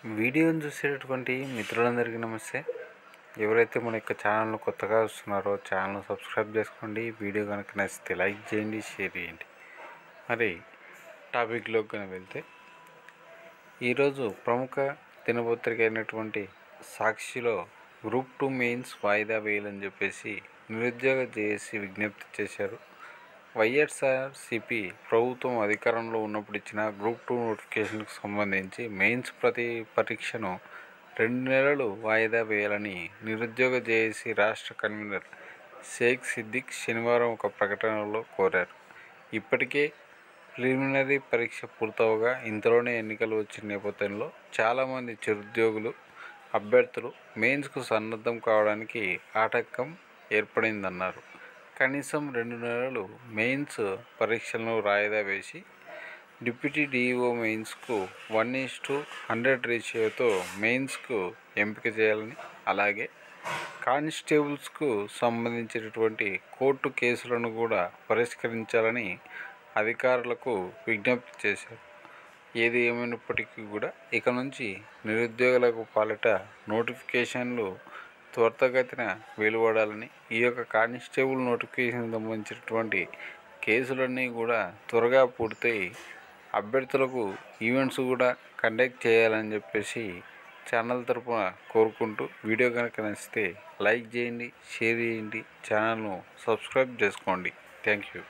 వీడియోని చూసేటటువంటి మిత్రులందరికీ నమస్తే. ఎవరైతే మన యొక్క ఛానల్ను కొత్తగా వస్తున్నారో ఛానల్ సబ్స్క్రైబ్ చేసుకోండి. వీడియో కనుక నచ్చితే లైక్ చేయండి, షేర్ చేయండి. మరి టాపిక్లోకి కనుక వెళ్తే, ఈరోజు ప్రముఖ దినపత్రిక అయినటువంటి సాక్షిలో గ్రూప్ 2 మెయిన్స్ వాయిదా వేయాలని చెప్పేసి నిరుద్యోగ జేఏసీ విజ్ఞప్తి చేశారు. వైఎస్ఆర్సీపీ ప్రభుత్వం అధికారంలో ఉన్నప్పుడు ఇచ్చిన గ్రూప్ 2 నోటిఫికేషన్కు సంబంధించి మెయిన్స్ పరీక్షను 2 నెలలు వాయిదా వేయాలని నిరుద్యోగ జేఏసీ రాష్ట్ర కన్వీనర్ షేక్ సిద్దిక్ శనివారం ఒక ప్రకటనలో కోరారు. ఇప్పటికే ప్రిలిమినరీ పరీక్ష పూర్తవగా ఇంతలోనే ఎన్నికలు వచ్చిన నేపథ్యంలో చాలామంది చిరుద్యోగులు అభ్యర్థులు మెయిన్స్కు సన్నద్ధం కావడానికి ఆటంకం ఏర్పడిందన్నారు. కనీసం 2 నెలలు మెయిన్స్ పరీక్షలను వాయిదా వేసి డిప్యూటీ డీఈఓ మెయిన్స్కు 1:100 రేషియోతో మెయిన్స్కు ఎంపిక చేయాలని, అలాగే కానిస్టేబుల్స్కు సంబంధించినటువంటి కోర్టు కేసులను కూడా పరిష్కరించాలని అధికారులకు విజ్ఞప్తి చేశారు. ఏది ఏమైనప్పటికీ కూడా ఇక నుంచి నిరుద్యోగులకు పాలిట నోటిఫికేషన్లు త్వరితగతిన వెలువడాలని, ఈ యొక్క కానిస్టేబుల్ నోటిఫికేషన్ సంబంధించినటువంటి కేసులన్నీ కూడా త్వరగా పూర్తయి అభ్యర్థులకు ఈవెంట్స్ కూడా కండక్ట్ చేయాలని చెప్పేసి ఛానల్ తరపున కోరుకుంటూ, వీడియో కనుక నచ్చితే లైక్ చేయండి, షేర్ చేయండి, ఛానల్ను సబ్స్క్రైబ్ చేసుకోండి. Thank you.